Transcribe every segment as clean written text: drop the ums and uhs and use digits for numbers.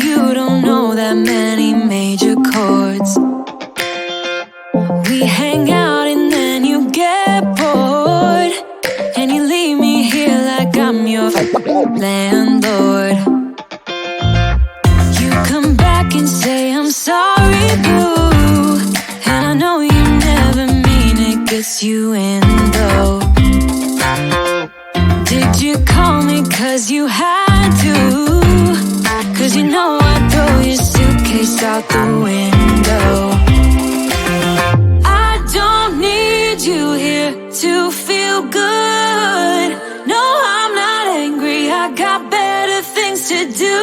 you don't know that many major chords. We hang out and then you get bored, and you leave me here like I'm your landlord. You come back and say I'm sorry, boo, and I know you never mean it, gets you in though. Did you call me cause you had to? Cause you know I'd throw your suitcase out the window. I don't need you here to feel good. No, I'm not angry, I got better things to do.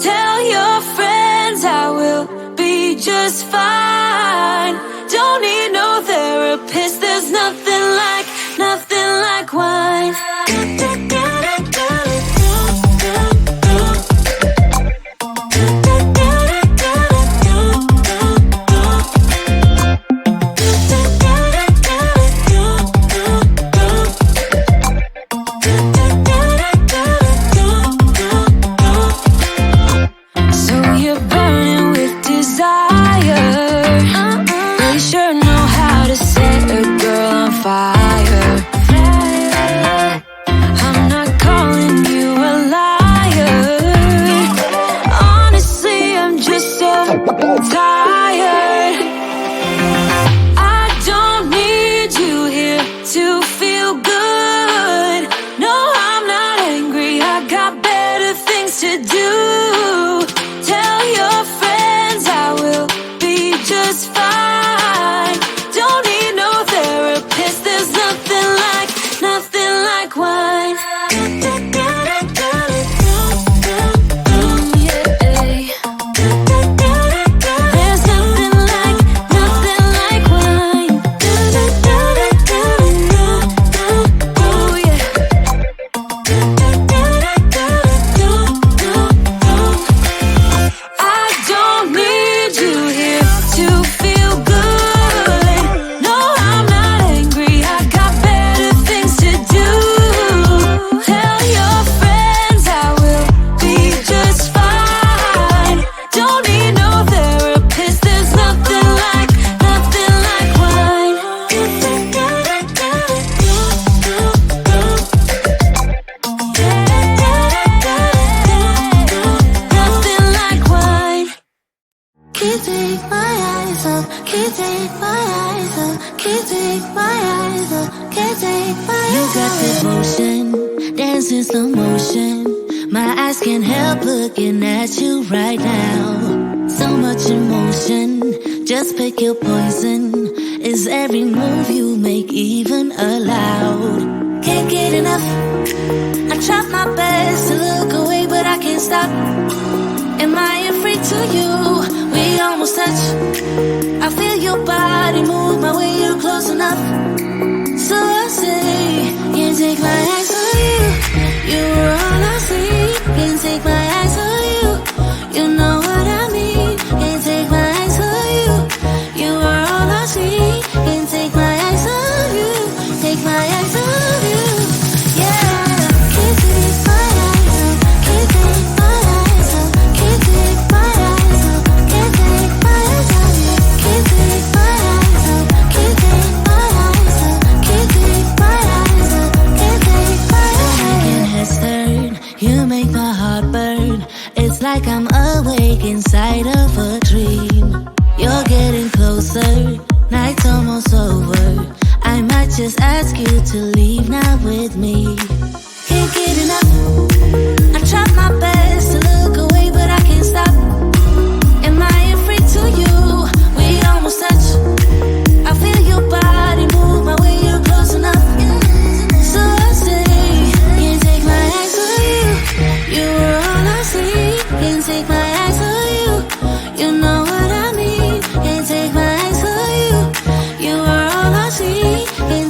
Tell your friends I will be just fine. Don't need no therapist, there's nothing like wine.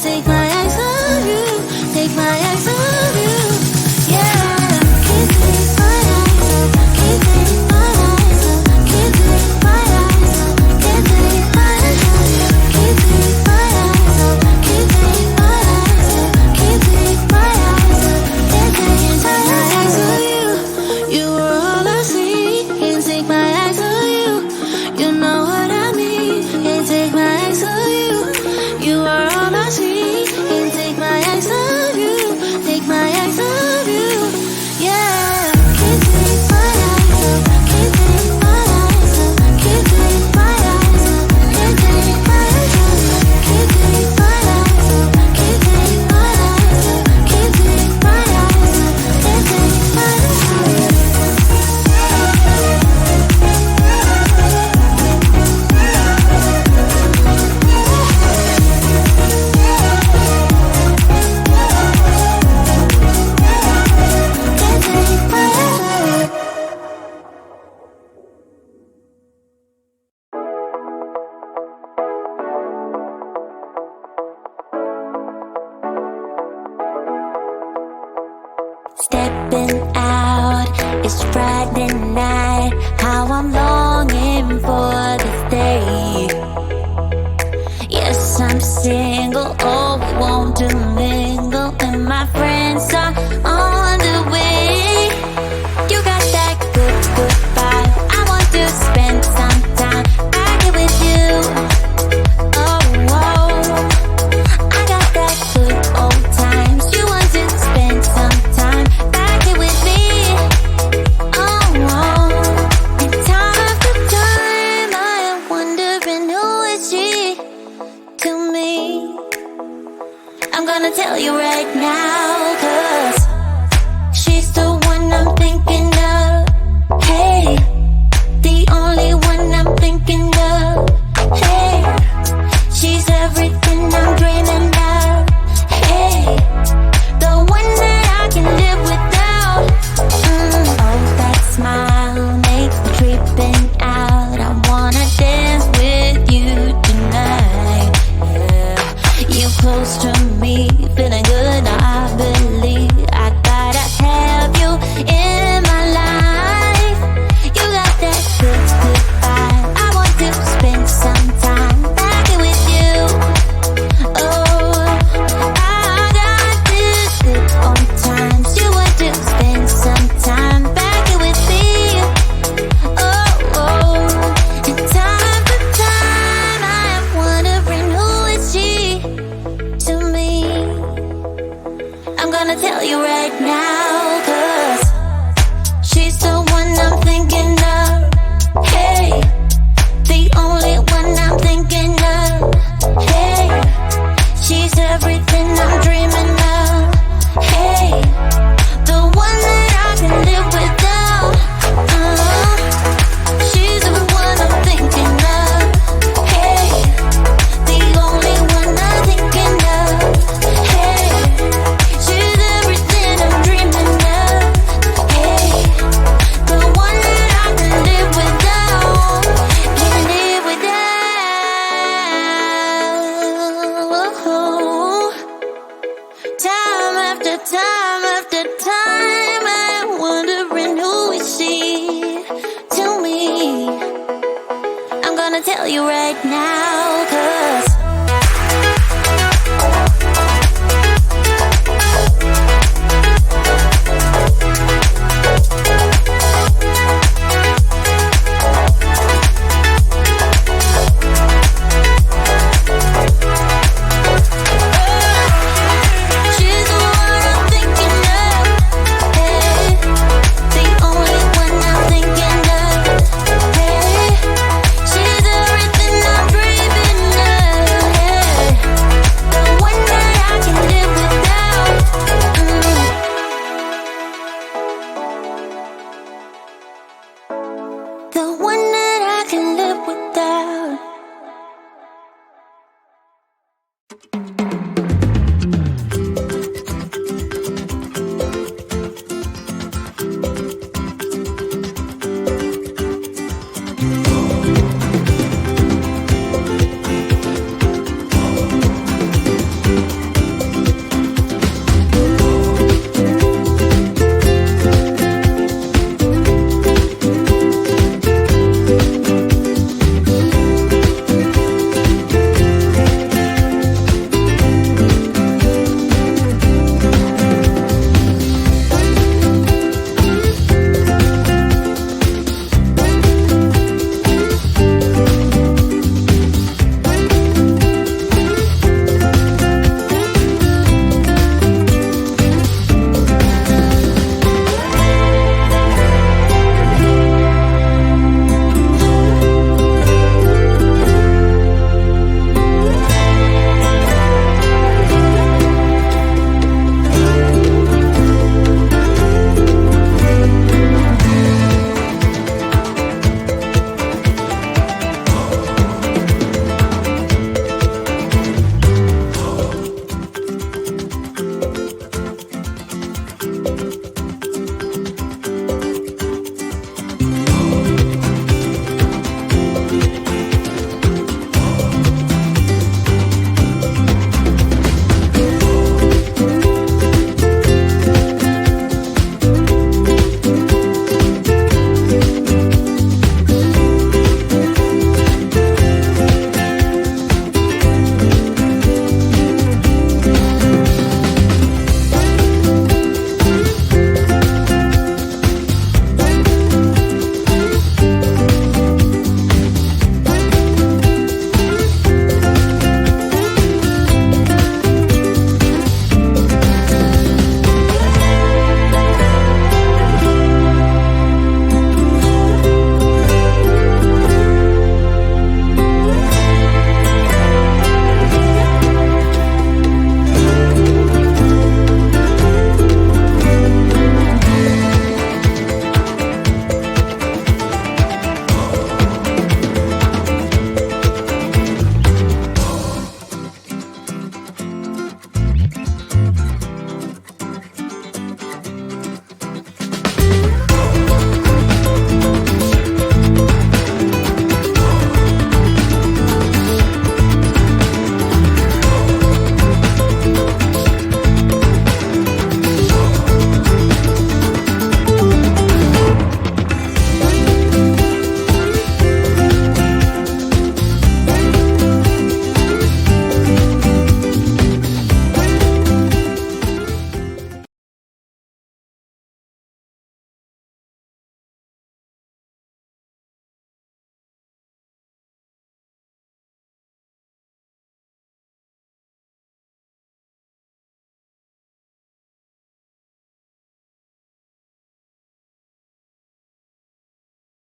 Take my eyes off you, take my eyes off you. at night, how I'm longing for this day. Yes, I'm single, oh, we want to mingle, and my friends are on the way. You got that good, good vibe, I want to spend some time back here with you. Oh, oh, I got that good old times, you want to spend some time back here with me. Oh, oh, and time after time I am wondering who is she to me. I'm gonna tell you right now, 'cause she's the one I'm thinking of. Hey, the only one I'm thinking of. Hey, she's everything I'm dreaming of. Hey, the one that I can live without. Oh, that smile makes me creeping out. I wanna dance with you tonight. Yeah, you close to me, feeling good. I believe I gotta have you in my life. You got that good, good vibe. I want to spend some time back here with you. Oh, I got this good old times. You want to spend some time back here with me. Oh, oh, and time after time I am wondering who is she to me. I'm gonna tell you right now, 'cause she's the one I'm thinking of. Hey, the only one I'm thinking of. Hey, she's everything I'm dreaming of. Hey, the one that I can live without. She's the one I'm thinking of. Hey, the only one I'm thinking of. Hey, she's everything I'm dreaming of. Hey, the one that I can live without. Can live without. Time after time after time I'm wondering who is she to me. I'm gonna tell you right now.